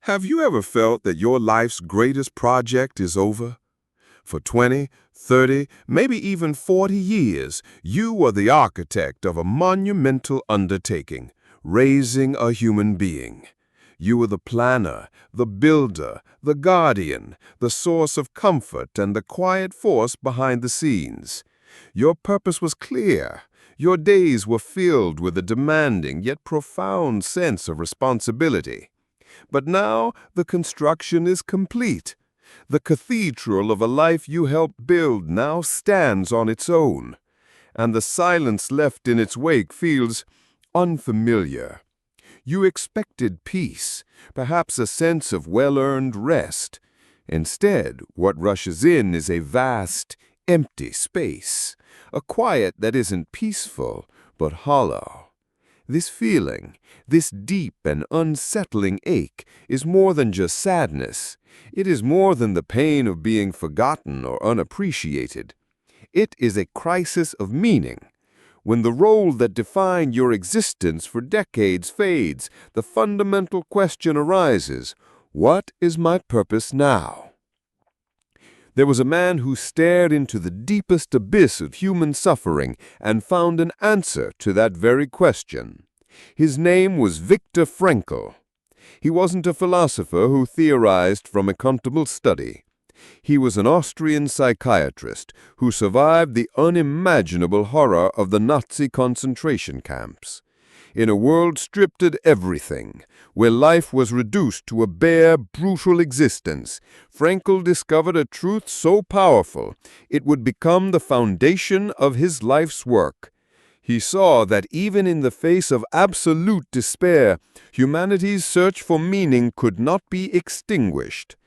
Have you ever felt that your life's greatest project is over? For 20, 30, maybe even 40 years, you were the architect of a monumental undertaking, raising a human being. You were the planner, the builder, the guardian, the source of comfort and the quiet force behind the scenes. Your purpose was clear. Your days were filled with a demanding yet profound sense of responsibility. But now the construction is complete. The cathedral of a life you helped build now stands on its own, and the silence left in its wake feels unfamiliar. You expected peace, perhaps a sense of well-earned rest. Instead, what rushes in is a vast, empty space, a quiet that isn't peaceful, but hollow. This feeling, this deep and unsettling ache, is more than just sadness. It is more than the pain of being forgotten or unappreciated. It is a crisis of meaning. When the role that defined your existence for decades fades, the fundamental question arises, what is my purpose now? There was a man who stared into the deepest abyss of human suffering and found an answer to that very question. His name was Viktor Frankl. He wasn't a philosopher who theorized from a comfortable study. He was an Austrian psychiatrist who survived the unimaginable horror of the Nazi concentration camps. In a world stripped of everything, where life was reduced to a bare, brutal existence, Frankl discovered a truth so powerful it would become the foundation of his life's work. He saw that even in the face of absolute despair, humanity's search for meaning could not be extinguished.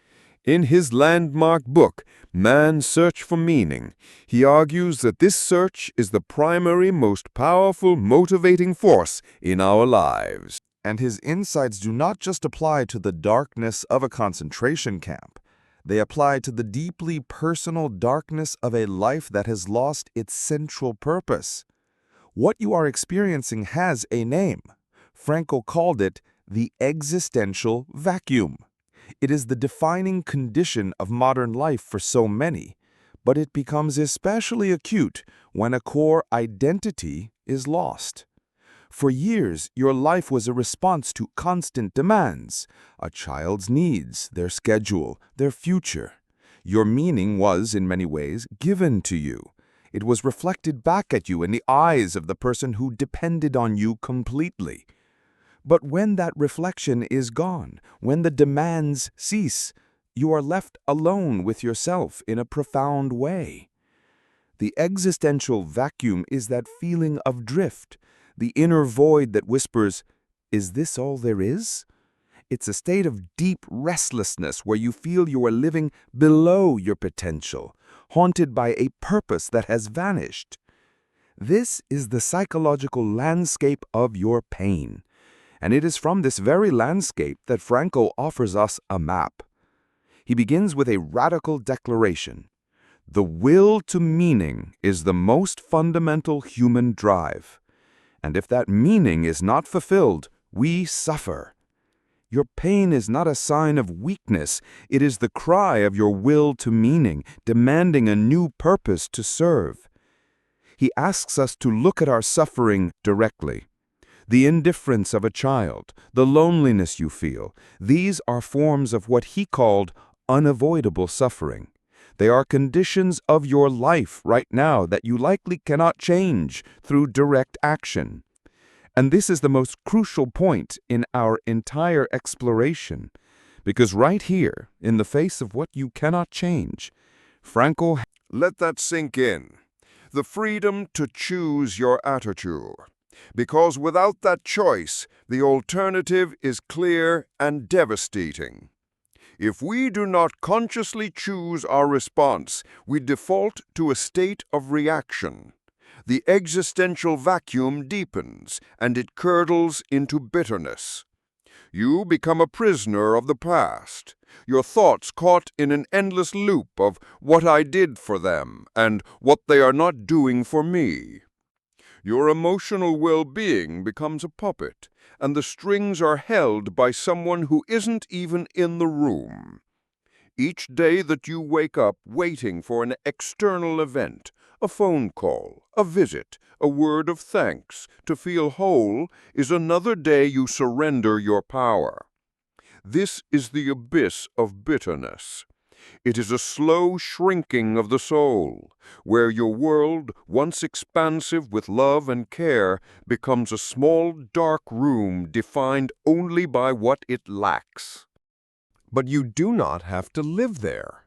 In his landmark book, Man's Search for Meaning, he argues that this search is the primary, most powerful, motivating force in our lives. And his insights do not just apply to the darkness of a concentration camp. They apply to the deeply personal darkness of a life that has lost its central purpose. What you are experiencing has a name. Frankl called it the existential vacuum. It is the defining condition of modern life for so many, but it becomes especially acute when a core identity is lost. For years, your life was a response to constant demands, a child's needs, their schedule, their future. Your meaning was, in many ways, given to you. It was reflected back at you in the eyes of the person who depended on you completely. But when that reflection is gone, when the demands cease, you are left alone with yourself in a profound way. The existential vacuum is that feeling of drift, the inner void that whispers, "Is this all there is?" It's a state of deep restlessness where you feel you are living below your potential, haunted by a purpose that has vanished. This is the psychological landscape of your pain. And it is from this very landscape that Frankl offers us a map. He begins with a radical declaration. The will to meaning is the most fundamental human drive. And if that meaning is not fulfilled, we suffer. Your pain is not a sign of weakness. It is the cry of your will to meaning, demanding a new purpose to serve. He asks us to look at our suffering directly. The indifference of a child, the loneliness you feel, these are forms of what he called unavoidable suffering. They are conditions of your life right now that you likely cannot change through direct action. And this is the most crucial point in our entire exploration, because right here, in the face of what you cannot change, Frankl. Let that sink in. The freedom to choose your attitude. Because without that choice, the alternative is clear and devastating. If we do not consciously choose our response, we default to a state of reaction. The existential vacuum deepens, and it curdles into bitterness. You become a prisoner of the past, your thoughts caught in an endless loop of what I did for them and what they are not doing for me. Your emotional well-being becomes a puppet, and the strings are held by someone who isn't even in the room. Each day that you wake up waiting for an external event, a phone call, a visit, a word of thanks, to feel whole, is another day you surrender your power. This is the abyss of bitterness. It is a slow shrinking of the soul, where your world, once expansive with love and care, becomes a small, dark room defined only by what it lacks. But you do not have to live there.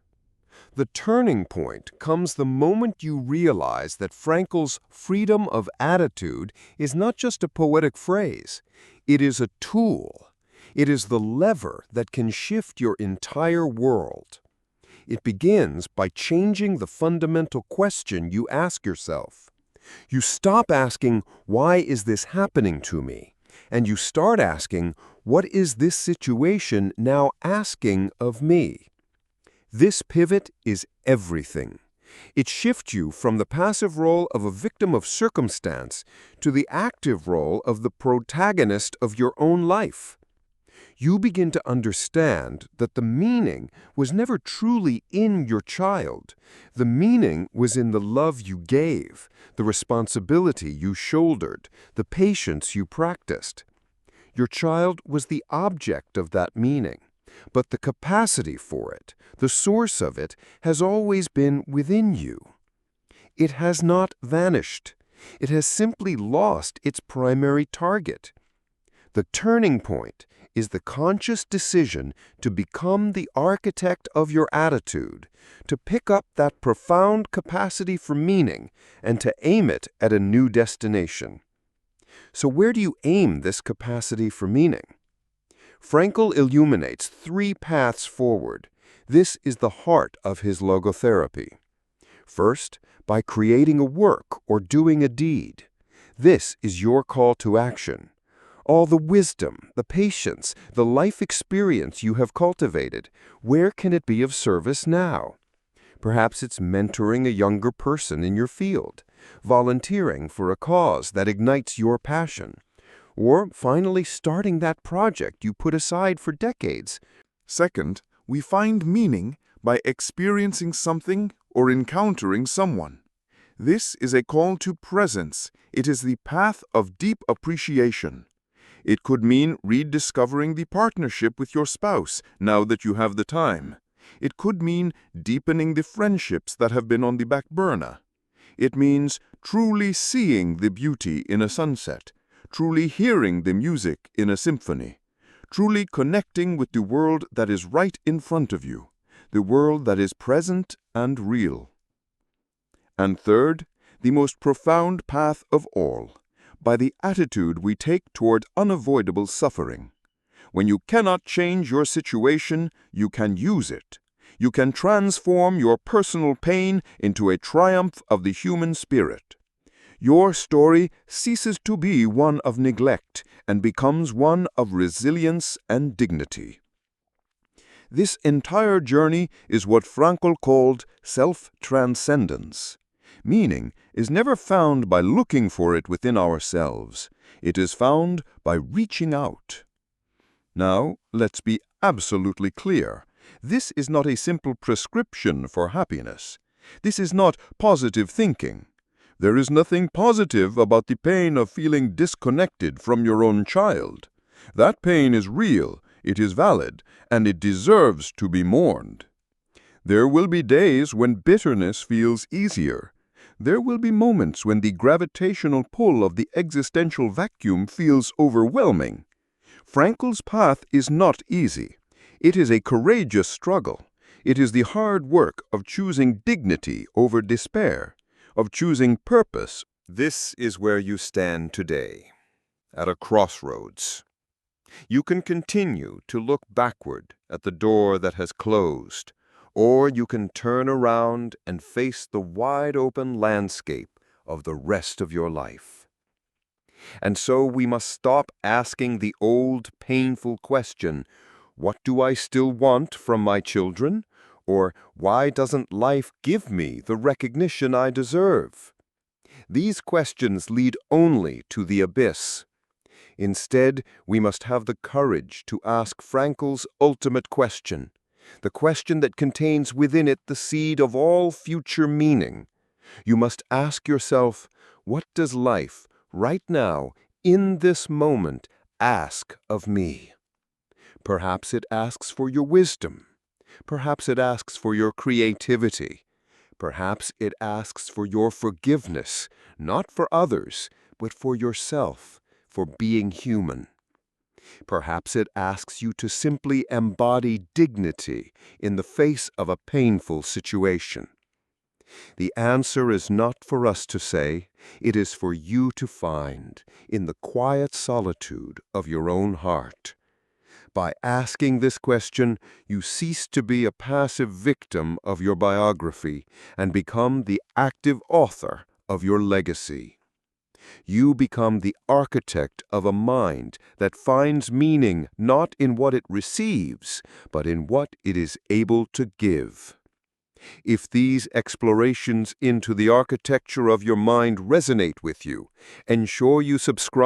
The turning point comes the moment you realize that Frankl's freedom of attitude is not just a poetic phrase. It is a tool. It is the lever that can shift your entire world. It begins by changing the fundamental question you ask yourself. You stop asking, "Why is this happening to me?" And you start asking, "What is this situation now asking of me?" This pivot is everything. It shifts you from the passive role of a victim of circumstance to the active role of the protagonist of your own life. You begin to understand that the meaning was never truly in your child. The meaning was in the love you gave, the responsibility you shouldered, the patience you practiced. Your child was the object of that meaning, but the capacity for it, the source of it, has always been within you. It has not vanished. It has simply lost its primary target. The turning point is the conscious decision to become the architect of your attitude, to pick up that profound capacity for meaning and to aim it at a new destination. So where do you aim this capacity for meaning? Frankl illuminates 3 paths forward. This is the heart of his logotherapy. First, by creating a work or doing a deed. This is your call to action. All the wisdom, the patience, the life experience you have cultivated, where can it be of service now? Perhaps it's mentoring a younger person in your field, volunteering for a cause that ignites your passion, or finally starting that project you put aside for decades. Second, we find meaning by experiencing something or encountering someone. This is a call to presence. It is the path of deep appreciation. It could mean rediscovering the partnership with your spouse now that you have the time. It could mean deepening the friendships that have been on the back burner. It means truly seeing the beauty in a sunset, truly hearing the music in a symphony, truly connecting with the world that is right in front of you, the world that is present and real. And third, the most profound path of all, by the attitude we take toward unavoidable suffering. When you cannot change your situation, you can use it. You can transform your personal pain into a triumph of the human spirit. Your story ceases to be one of neglect and becomes one of resilience and dignity. This entire journey is what Frankl called self-transcendence. Meaning is never found by looking for it within ourselves. It is found by reaching out. Now, let's be absolutely clear. This is not a simple prescription for happiness. This is not positive thinking. There is nothing positive about the pain of feeling disconnected from your own child. That pain is real, it is valid, and it deserves to be mourned. There will be days when bitterness feels easier. There will be moments when the gravitational pull of the existential vacuum feels overwhelming. Frankl's path is not easy. It is a courageous struggle. It is the hard work of choosing dignity over despair, of choosing purpose. This is where you stand today, at a crossroads. You can continue to look backward at the door that has closed, or you can turn around and face the wide-open landscape of the rest of your life. And so we must stop asking the old, painful question, "What do I still want from my children?" Or, "Why doesn't life give me the recognition I deserve?" These questions lead only to the abyss. Instead, we must have the courage to ask Frankl's ultimate question, the question that contains within it the seed of all future meaning. You must ask yourself, what does life, right now, in this moment, ask of me? Perhaps it asks for your wisdom. Perhaps it asks for your creativity. Perhaps it asks for your forgiveness, not for others, but for yourself, for being human. Perhaps it asks you to simply embody dignity in the face of a painful situation. The answer is not for us to say, it is for you to find in the quiet solitude of your own heart. By asking this question, you cease to be a passive victim of your biography and become the active author of your legacy. You become the architect of a mind that finds meaning not in what it receives, but in what it is able to give. If these explorations into the architecture of your mind resonate with you, ensure you subscribe